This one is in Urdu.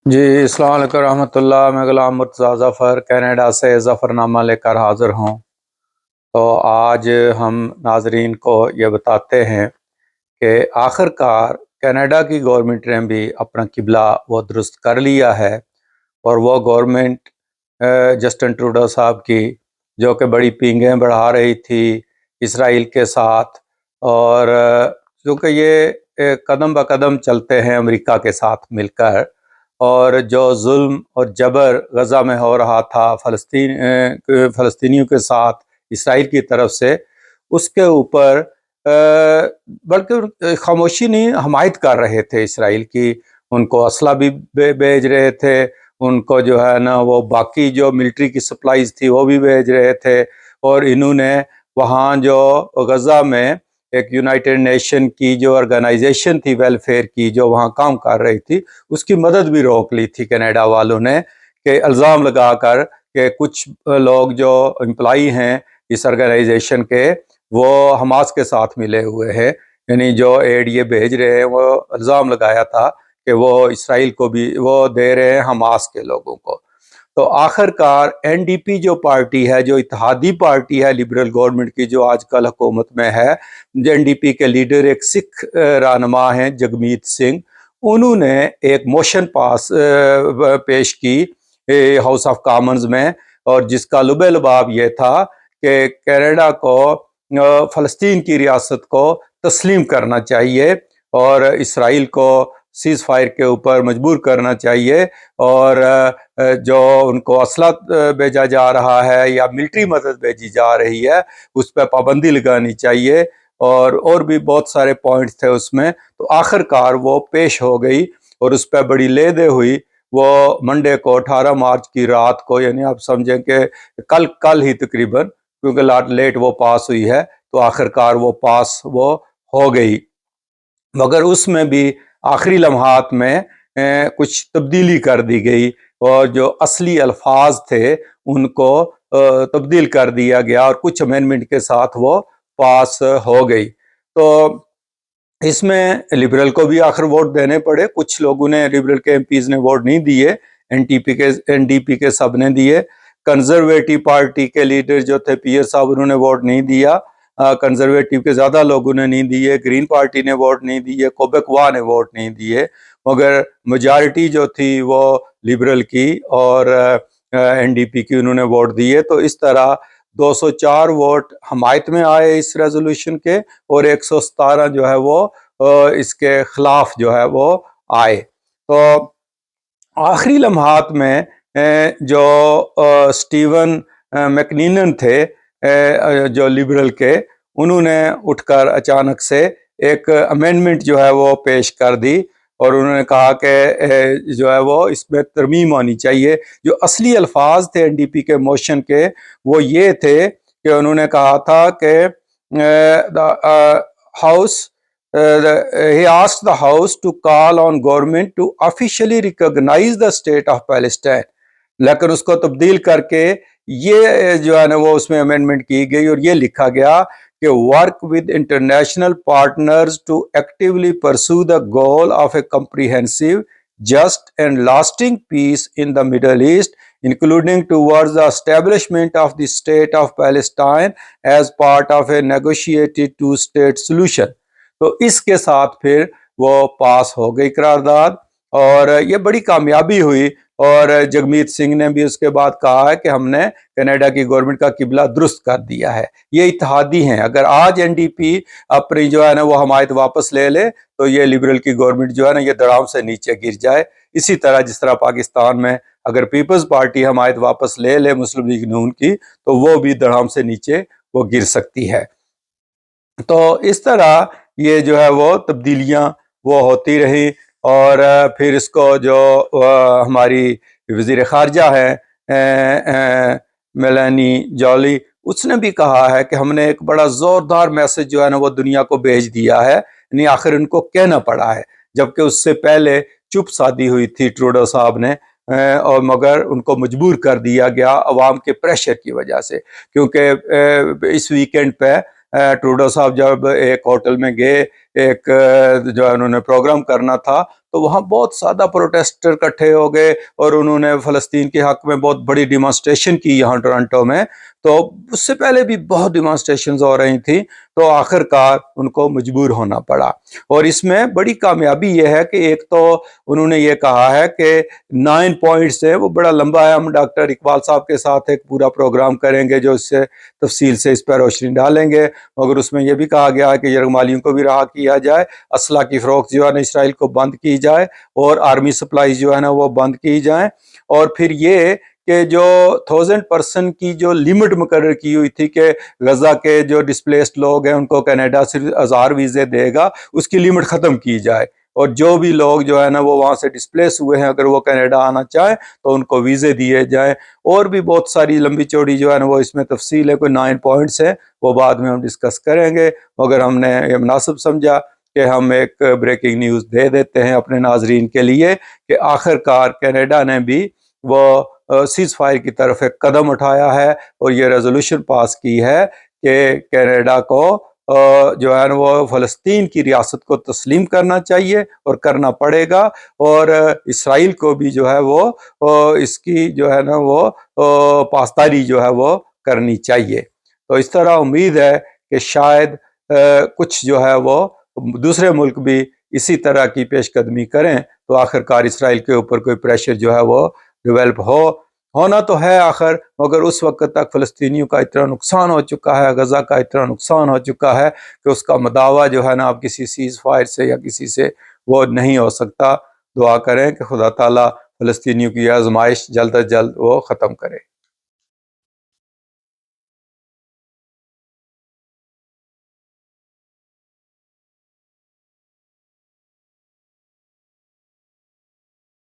جی السلام علیکم رحمۃ اللہ، میں غلام مرتضیٰ ظفر کینیڈا سے ظفر نامہ لے کر حاضر ہوں۔ تو آج ہم ناظرین کو یہ بتاتے ہیں کہ آخر کار کینیڈا کی گورنمنٹ نے بھی اپنا قبلہ وہ درست کر لیا ہے، اور وہ گورنمنٹ جسٹن ٹروڈو صاحب کی، جو کہ بڑی پینگیں بڑھا رہی تھی اسرائیل کے ساتھ، اور چونکہ یہ قدم بہ قدم چلتے ہیں امریکہ کے ساتھ مل کر، اور جو ظلم اور جبر غزہ میں ہو رہا تھا فلسطینیوں کے ساتھ اسرائیل کی طرف سے، اس کے اوپر بلکہ خاموشی نہیں، حمایت کر رہے تھے اسرائیل کی، ان کو اسلحہ بھی بھیج رہے تھے، ان کو جو ہے نا وہ باقی جو ملٹری کی سپلائیز تھی وہ بھی بھیج رہے تھے، اور انہوں نے وہاں جو غزہ میں ایک یونائٹڈ نیشن کی جو آرگنائزیشن تھی ویلفیئر کی، جو وہاں کام کر رہی تھی، اس کی مدد بھی روک لی تھی کینیڈا والوں نے، کہ الزام لگا کر کہ کچھ لوگ جو امپلائی ہیں اس آرگنائزیشن کے، وہ حماس کے ساتھ ملے ہوئے ہیں، یعنی جو ایڈ یہ بھیج رہے ہیں، وہ الزام لگایا تھا کہ وہ اسرائیل کو بھی وہ دے رہے ہیں حماس کے لوگوں کو۔ تو آخر کار این ڈی پی جو پارٹی ہے، جو اتحادی پارٹی ہے لبرل گورنمنٹ کی، جو آج کل حکومت میں ہے، این ڈی پی کے لیڈر ایک سکھ رہنما ہیں جگمیت سنگھ، انہوں نے ایک موشن پیش کی ہاؤس آف کامنز میں، اور جس کا لب لباب یہ تھا کہ کینیڈا کو فلسطین کی ریاست کو تسلیم کرنا چاہیے، اور اسرائیل کو سیز فائر کے اوپر مجبور کرنا چاہیے، اور جو ان کو اسلحہ بھیجا جا رہا ہے یا ملٹری مدد بھیجی جا رہی ہے اس پہ پابندی لگانی چاہیے، اور بھی بہت سارے پوائنٹس تھے اس میں۔ تو آخر کار وہ پیش ہو گئی، اور اس پہ بڑی لیدے ہوئی، وہ منڈے کو 18 مارچ کی رات کو، یعنی آپ سمجھیں کہ کل ہی تقریباً، کیونکہ لیٹ وہ پاس ہوئی ہے، تو آخر کار وہ پاس وہ ہو گئی، مگر اس میں بھی آخری لمحات میں کچھ تبدیلی کر دی گئی، اور جو اصلی الفاظ تھے ان کو تبدیل کر دیا گیا، اور کچھ امینڈمنٹ کے ساتھ وہ پاس ہو گئی۔ تو اس میں لبرل کو بھی آخر ووٹ دینے پڑے، کچھ لوگوں نے، لبرل کے ایم پیز نے ووٹ نہیں دیے، این ڈی پی کے سب نے دیے۔ کنزرویٹو پارٹی کے لیڈر جو تھے پیئر صاحب، انہوں نے ووٹ نہیں دیا، کنزرویٹو کے زیادہ لوگوں نے نہیں دیے، گرین پارٹی نے ووٹ نہیں دیے، کوبیکوا نے ووٹ نہیں دیے، مگر میجارٹی جو تھی وہ لبرل کی اور این ڈی پی کی انہوں نے ووٹ دیے۔ تو اس طرح 204 ووٹ حمایت میں آئے اس ریزولوشن کے، اور 117 جو ہے وہ اس کے خلاف جو ہے وہ آئے۔ تو آخری لمحات میں جو سٹیون میکنینن تھے جو لبرل کے، انہوں نے اٹھ کر اچانک سے ایک امینڈمنٹ جو ہے وہ پیش کر دی، اور انہوں نے کہا کہ جو ہے وہ اس میں ترمیم ہونی چاہیے۔ جو اصلی الفاظ تھے این ڈی پی کے موشن کے، وہ یہ تھے کہ انہوں نے کہا تھا کہ he asked the house to call on government to officially recognize the state of Palestine، لیکن اس کو تبدیل کر کے یہ جو ہے نا وہ اس میں امینڈمنٹ کی گئی، اور یہ لکھا گیا کہ work with international partners to actively pursue the goal of a comprehensive, just and lasting peace in the Middle East, including towards the establishment of the state of Palestine as part of a negotiated two-state solution۔ تو اس کے ساتھ پھر وہ پاس ہو گئی قرارداد، اور یہ بڑی کامیابی ہوئی، اور جگمیت سنگھ نے بھی اس کے بعد کہا ہے کہ ہم نے کینیڈا کی گورنمنٹ کا قبلہ درست کر دیا ہے۔ یہ اتحادی ہیں، اگر آج این ڈی پی اپنی جو ہے نا وہ حمایت واپس لے لے، تو یہ لبرل کی گورنمنٹ جو ہے نا یہ دڑام سے نیچے گر جائے۔ اسی طرح جس طرح پاکستان میں اگر پیپلز پارٹی حمایت واپس لے لے مسلم لیگ نون کی، تو وہ بھی دڑام سے نیچے وہ گر سکتی ہے۔ تو اس طرح یہ جو ہے وہ تبدیلیاں وہ ہوتی رہی، اور پھر اس کو جو ہماری وزیر خارجہ ہے میلانی جولی، اس نے بھی کہا ہے کہ ہم نے ایک بڑا زوردار میسج جو ہے نا وہ دنیا کو بھیج دیا ہے، یعنی آخر ان کو کہنا پڑا ہے، جبکہ اس سے پہلے چپ سادھی ہوئی تھی ٹروڈو صاحب نے، اور مگر ان کو مجبور کر دیا گیا عوام کے پریشر کی وجہ سے، کیونکہ اس ویکینڈ پہ ٹروڈو صاحب جب ایک ہوٹل میں گئے، ایک جو انہوں نے پروگرام کرنا تھا، تو وہاں بہت زیادہ پروٹیسٹر اکٹھے ہو گئے اور انہوں نے فلسطین کے حق میں بہت بڑی ڈیمانسٹریشن کی یہاں ٹورنٹو میں. تو اس سے پہلے بھی بہت ڈیمانسٹریشنز ہو رہی تھیں، تو آخر کار ان کو مجبور ہونا پڑا. اور اس میں بڑی کامیابی یہ ہے کہ ایک تو انہوں نے یہ کہا ہے کہ 9 پوائنٹس ہے، وہ بڑا لمبا ہے، ہم ڈاکٹر اقبال صاحب کے ساتھ ایک پورا پروگرام کریں گے جو اس سے تفصیل سے اس پر روشنی ڈالیں گے. مگر اس میں یہ بھی کہا گیا ہے کہ یرغمالیوں کو بھی رہا کیا جائے، اسلحہ کی فروخت جو ہے نا اسرائیل کو بند کی جائے، اور آرمی سپلائیز جو ہے نا وہ بند کی جائیں. اور پھر یہ کہ جو 1000 کی جو لمٹ مقرر کی ہوئی تھی کہ غزہ کے جو ڈسپلیسڈ لوگ ہیں ان کو کینیڈا صرف 1000 ویزے دے گا، اس کی لمٹ ختم کی جائے. اور جو بھی لوگ جو ہے نا وہ وہاں سے ڈسپلیس ہوئے ہیں، اگر وہ کینیڈا آنا چاہیں تو ان کو ویزے دیے جائیں. اور بھی بہت ساری لمبی چوڑی جو ہے نا وہ اس میں تفصیل ہے، کوئی 9 پوائنٹس ہیں، وہ بعد میں ہم ڈسکس کریں گے. مگر ہم نے یہ مناسب سمجھا کہ ہم ایک بریکنگ نیوز دے دیتے ہیں اپنے ناظرین کے لیے کہ آخر کار کینیڈا نے بھی وہ سیز فائر کی طرف ایک قدم اٹھایا ہے اور یہ ریزولوشن پاس کی ہے کہ کینیڈا کو جو ہے نا وہ فلسطین کی ریاست کو تسلیم کرنا چاہیے اور کرنا پڑے گا، اور اسرائیل کو بھی جو ہے وہ اس کی جو ہے نا وہ پاسداری جو ہے وہ کرنی چاہیے. تو اس طرح امید ہے کہ شاید کچھ جو ہے وہ دوسرے ملک بھی اسی طرح کی پیش قدمی کریں تو آخر کار اسرائیل کے اوپر کوئی پریشر جو ہے وہ ڈیولپ ہونا تو ہے آخر. مگر اس وقت تک فلسطینیوں کا اتنا نقصان ہو چکا ہے، غزہ کا اتنا نقصان ہو چکا ہے کہ اس کا مداوع جو ہے نا اب کسی سیز فائر سے یا کسی سے وہ نہیں ہو سکتا. دعا کریں کہ خدا تعالیٰ فلسطینیوں کی آزمائش جلد از جلد وہ ختم کرے.